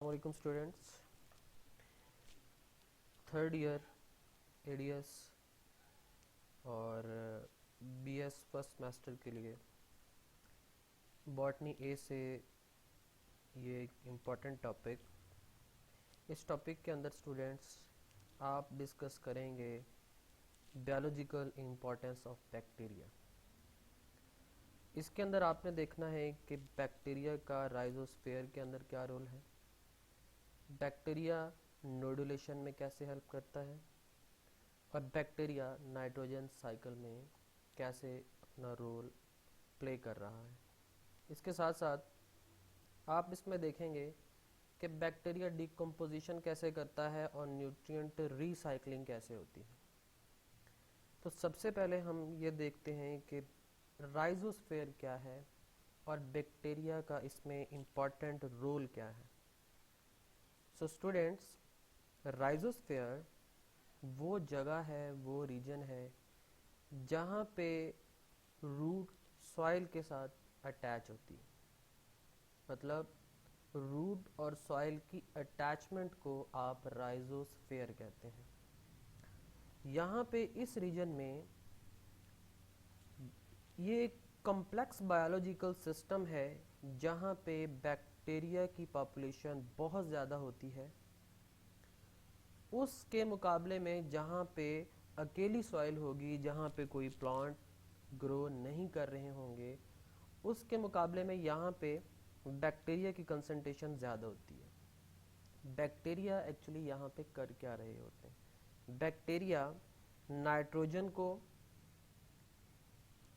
वालेकुम students, third year ADS और BS first semester के लिए बॉटनी ए से ये एक इम्पॉर्टेंट टॉपिक। इस टॉपिक के अंदर स्टूडेंट्स आप डिस्कस करेंगे बायोलॉजिकल इम्पोर्टेंस ऑफ बैक्टीरिया। इसके अंदर आपने देखना है कि बैक्टीरिया का राइजोस्फीयर के अंदर क्या रोल है, बैक्टीरिया नोडुलेशन में कैसे हेल्प करता है और बैक्टीरिया नाइट्रोजन साइकिल में कैसे अपना रोल प्ले कर रहा है। इसके साथ साथ आप इसमें देखेंगे कि बैक्टीरिया डिकम्पोजिशन कैसे करता है और न्यूट्रिएंट रिसाइकलिंग कैसे होती है। तो सबसे पहले हम ये देखते हैं कि राइजोस्फीयर क्या है और बैक्टीरिया का इसमें इम्पॉर्टेंट रोल क्या है। सो स्टूडेंट्स, राइजोस्फीयर वो जगह है, वो रीजन है जहाँ पे रूट सॉइल के साथ अटैच होती है। मतलब रूट और सॉइल की अटैचमेंट को आप राइजोस्फीयर कहते हैं। यहाँ पे इस रीजन में ये एक कॉम्प्लेक्स बायोलॉजिकल सिस्टम है जहाँ पे बैक्टीरिया की पॉपुलेशन बहुत ज़्यादा होती है। उसके मुकाबले में जहाँ पे अकेली सॉइल होगी, जहाँ पे कोई प्लांट ग्रो नहीं कर रहे होंगे, उसके मुकाबले में यहाँ पे बैक्टीरिया की कंसंट्रेशन ज़्यादा होती है। बैक्टीरिया एक्चुअली यहाँ पे कर क्या रहे होते हैं, बैक्टीरिया नाइट्रोजन को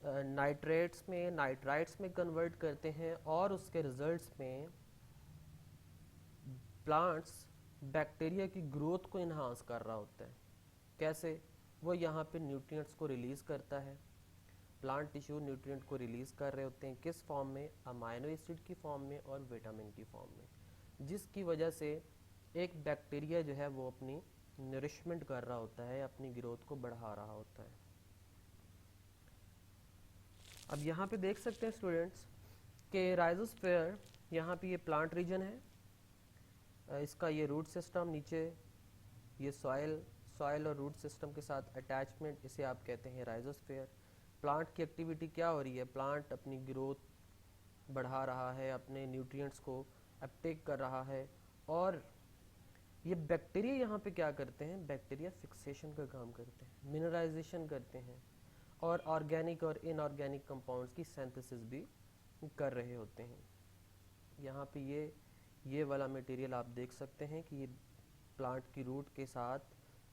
नाइट्रेट्स में नाइट्राइट्स में कन्वर्ट करते हैं और उसके रिजल्ट्स में प्लांट्स बैक्टीरिया की ग्रोथ को इन्हांस कर रहा होता है। कैसे? वो यहाँ पे न्यूट्रिएंट्स को रिलीज़ करता है। प्लांट टिश्यू न्यूट्रिएंट को रिलीज़ कर रहे होते हैं, किस फॉर्म में? अमाइनो एसिड की फॉर्म में और विटामिन की फॉर्म में, जिसकी वजह से एक बैक्टीरिया जो है वो अपनी नरिशमेंट कर रहा होता है, अपनी ग्रोथ को बढ़ा रहा होता है। अब यहाँ पे देख सकते हैं स्टूडेंट्स कि राइजोस्फीयर, यहाँ पे ये प्लांट रीजन है, इसका ये रूट सिस्टम, नीचे ये सॉइल और रूट सिस्टम के साथ अटैचमेंट, इसे आप कहते हैं राइजोस्फीयर। प्लांट की एक्टिविटी क्या हो रही है? प्लांट अपनी ग्रोथ बढ़ा रहा है, अपने न्यूट्रिएंट्स को अपटेक कर रहा है। और ये बैक्टीरिया यहाँ पे क्या करते हैं? बैक्टीरिया फिक्सेशन का काम करते हैं, मिनरलाइजेशन करते हैं और ऑर्गेनिक और इनऑर्गेनिक कंपाउंड्स की सिंथेसिस भी कर रहे होते हैं। यहाँ पे ये वाला मटेरियल आप देख सकते हैं कि ये प्लांट की रूट के साथ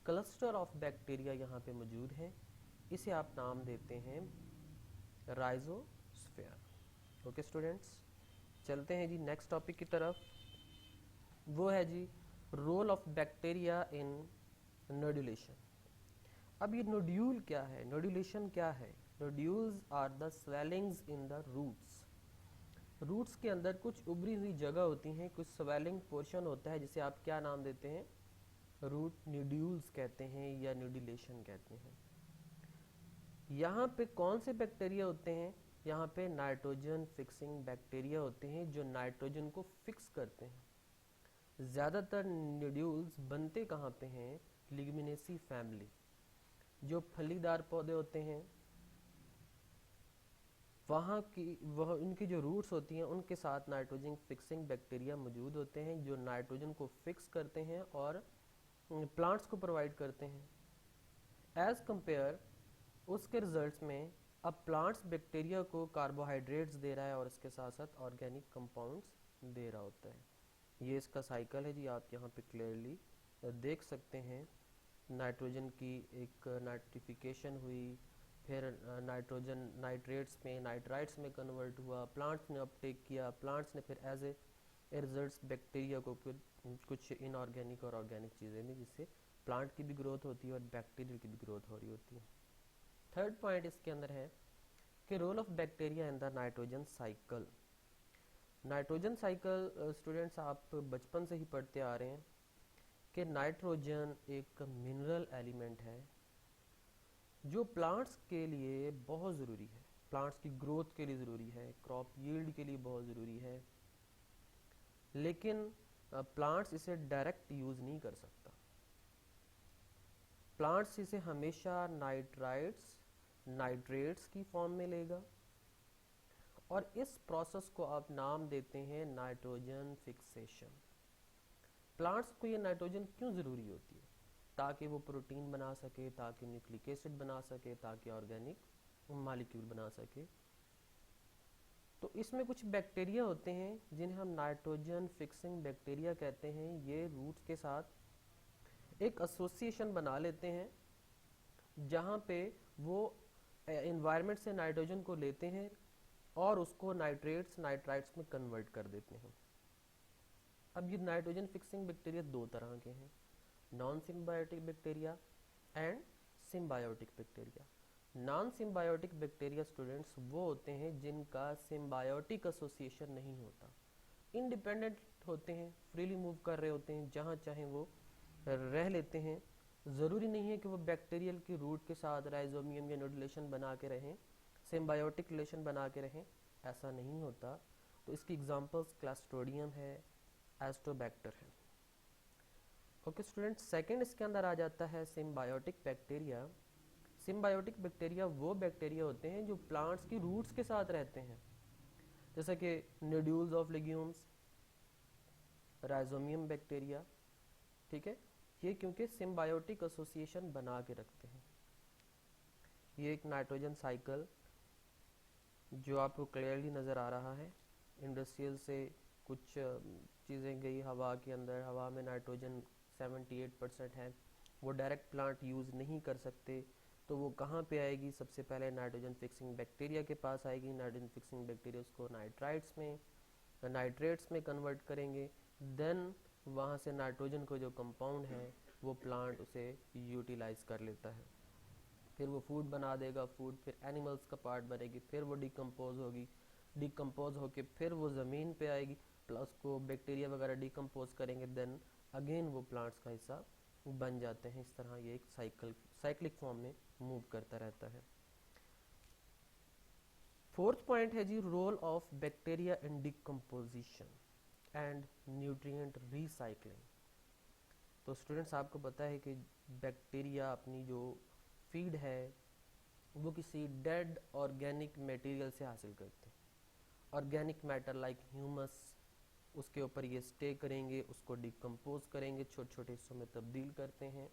क्लस्टर ऑफ बैक्टीरिया यहाँ पे मौजूद हैं। इसे आप नाम देते हैं राइजोस्फीयर। ओके स्टूडेंट्स, चलते हैं जी नेक्स्ट टॉपिक की तरफ। वो है जी role of bacteria in nodulation. अब ये नोड्यूल क्या है, नोडुलेशन क्या है? Nodules are the swellings in the roots. Roots के अंदर कुछ उभरी हुई जगह होती हैं, कुछ स्वेलिंग पोर्शन होता है जिसे आप क्या नाम देते हैं? रूट नोड्यूल्स कहते हैं या नोडुलेशन कहते हैं। यहाँ पे कौन से बैक्टीरिया होते हैं? यहाँ पे नाइट्रोजन फिक्सिंग बैक्टीरिया होते हैं जो नाइट्रोजन को फिक्स करते हैं। ज़्यादातर नोड्यूल्स बनते कहाँ पे हैं? लिग्मिनेसी फैमिली, जो फलीदार पौधे होते हैं वह उनकी जो रूट्स होती हैं उनके साथ नाइट्रोजन फिक्सिंग बैक्टीरिया मौजूद होते हैं जो नाइट्रोजन को फिक्स करते हैं और प्लांट्स को प्रोवाइड करते हैं। एज कंपेयर उसके रिजल्ट्स में अब प्लांट्स बैक्टीरिया को कार्बोहाइड्रेट्स दे रहा है और इसके साथ साथ ऑर्गेनिक कंपाउंड्स दे रहा होता है। ये इसका साइकिल है जी, आप यहाँ पे क्लियरली देख सकते हैं। नाइट्रोजन की एक नाइट्रिफिकेशन हुई, फिर नाइट्रोजन नाइट्रेट्स में नाइट्राइट्स में कन्वर्ट हुआ, प्लांट्स ने अपटेक किया, प्लांट्स ने फिर एज ए रिजल्ट्स बैक्टीरिया को कुछ इनऑर्गेनिक और ऑर्गेनिक चीज़ें दी, जिससे प्लांट की भी ग्रोथ होती है और बैक्टीरिया की भी ग्रोथ हो रही होती है। थर्ड पॉइंट इसके अंदर है कि role of bacteria in the nitrogen cycle. Nitrogen cycle students आप बचपन से ही पढ़ते आ रहे हैं कि नाइट्रोजन एक मिनरल एलिमेंट है जो प्लांट्स के लिए बहुत ज़रूरी है, प्लांट्स की ग्रोथ के लिए ज़रूरी है, क्रॉप यील्ड के लिए बहुत ज़रूरी है। लेकिन प्लांट्स इसे डायरेक्ट यूज़ नहीं कर सकता। प्लांट्स इसे हमेशा नाइट्रेट्स की फॉर्म में लेगा और इस प्रोसेस को आप नाम देते हैं नाइट्रोजन फिक्सेशन। प्लांट्स को ये नाइट्रोजन क्यों ज़रूरी होती है? ताकि वो प्रोटीन बना सके, ताकि न्यूक्लिक एसिड बना सके, ताकि ऑर्गेनिक मॉलिक्यूल बना सके। तो इसमें कुछ बैक्टीरिया होते हैं जिन्हें हम नाइट्रोजन फिक्सिंग बैक्टीरिया कहते हैं। ये रूट्स के साथ एक एसोसिएशन बना लेते हैं जहाँ पे वो एनवायरनमेंट से नाइट्रोजन को लेते हैं और उसको नाइट्राइट्स में कन्वर्ट कर देते हैं। अब ये नाइट्रोजन फिक्सिंग बैक्टीरिया दो तरह के हैं, non symbiotic bacteria and symbiotic bacteria. Non symbiotic bacteria students वो होते हैं जिनका सिम्बायोटिक एसोसिएशन नहीं होता, इंडिपेंडेंट होते हैं, फ्रीली मूव कर रहे होते हैं, जहाँ चाहें वो रह लेते हैं। ज़रूरी नहीं है कि वो बैक्टीरियल की रूट के साथ राइजोमियम या नोडुलेशन बना के रहें, सिम्बायोटिक रिलेशन बना के रहें, ऐसा नहीं होता। तो इसकी एग्जांपल्स क्लास्ट्रोडियम है, एस्ट्रोबैक्टर है। ओके स्टूडेंट्स, सेकंड इसके अंदर आ जाता है सिम्बायोटिक बैक्टीरिया। सिम्बायोटिक बैक्टीरिया वो बैक्टीरिया होते हैं जो प्लांट्स की रूट्स के साथ रहते हैं, जैसे कि नोड्यूल्स ऑफ लेग्यूम्स, राइजोमियम बैक्टीरिया। ठीक है, ये क्योंकि सिम्बायोटिक एसोसिएशन बना के रखते हैं। ये एक नाइट्रोजन साइकिल जो आपको क्लियरली नज़र आ रहा है, इंडस्ट्रियल से कुछ चीज़ें गई हवा के अंदर, हवा में नाइट्रोजन 78% है, वो डायरेक्ट प्लांट यूज़ नहीं कर सकते, तो वो कहाँ पे आएगी? सबसे पहले नाइट्रोजन फिक्सिंग बैक्टीरिया के पास आएगी। नाइट्रोजन फिक्सिंग बैक्टीरिया उसको नाइट्रेट्स में कन्वर्ट करेंगे, देन वहाँ से नाइट्रोजन को जो कंपाउंड है वो प्लांट उसे यूटिलाइज कर लेता है, फिर वो फूड बना देगा, फूड फिर एनिमल्स का पार्ट बनेगी, फिर वो डिकम्पोज होगी, डिकम्पोज होके फिर वो ज़मीन पे आएगी, प्लस को बैक्टीरिया वगैरह डिकम्पोज करेंगे, देन अगेन वो प्लांट्स का हिस्सा बन जाते हैं। इस तरह ये एक साइक्लिक फॉर्म में मूव करता रहता है। फोर्थ पॉइंट है जी, role of bacteria in decomposition and nutrient recycling. तो स्टूडेंट्स आपको पता है कि बैक्टीरिया अपनी जो फीड है वो किसी डेड ऑर्गेनिक मटेरियल से हासिल करते हैं। ऑर्गेनिक मैटर लाइक ह्यूमस, उसके ऊपर ये स्टे करेंगे, उसको डिकम्पोज करेंगे, छोटे छोटे हिस्सों में तब्दील करते हैं,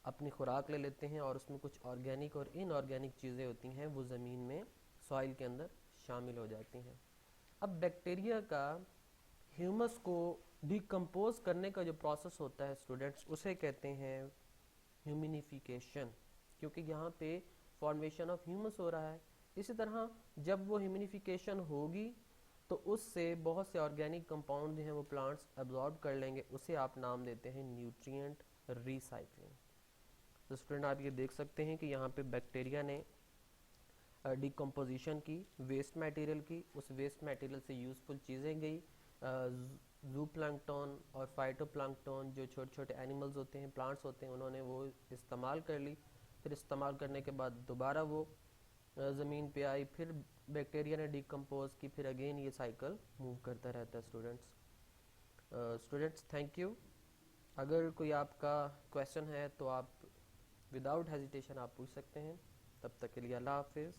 अपनी खुराक ले लेते हैं और उसमें कुछ ऑर्गेनिक और इनऑर्गेनिक चीज़ें होती हैं वो ज़मीन में सॉइल के अंदर शामिल हो जाती हैं। अब बैक्टीरिया का ह्यूमस को डिकम्पोज करने का जो प्रोसेस होता है स्टूडेंट्स, उसे कहते हैं ह्यूमिनिफिकेशन, क्योंकि यहाँ पे फॉर्मेशन ऑफ ह्यूमस हो रहा है। इसी तरह जब वो ह्यूमिनिफिकेशन होगी तो उससे बहुत से ऑर्गेनिक कंपाउंड जो हैं वो प्लांट्स एब्जॉर्ब कर लेंगे, उसे आप नाम देते हैं न्यूट्रिएंट रिसाइकलिंग। तो स्टूडेंट आप ये देख सकते हैं कि यहाँ पे बैक्टीरिया ने डिकम्पोजिशन की, वेस्ट मटेरियल की, उस वेस्ट मटेरियल से यूज़फुल चीज़ें गई, जू प्लैंक्टन और फाइटोप्लैंक्टन जो छोटे छोटे एनिमल्स होते हैं, प्लांट्स होते हैं, उन्होंने वो इस्तेमाल कर ली, फिर इस्तेमाल करने के बाद दोबारा वो ज़मीन पे आई, फिर बैक्टीरिया ने डिकम्पोज की, फिर अगेन ये साइकिल मूव करता रहता है स्टूडेंट्स। Thank you. अगर कोई आपका क्वेश्चन है तो आप विदाउट हेजिटेशन आप पूछ सकते हैं। तब तक के लिए अल्लाह हाफिज़।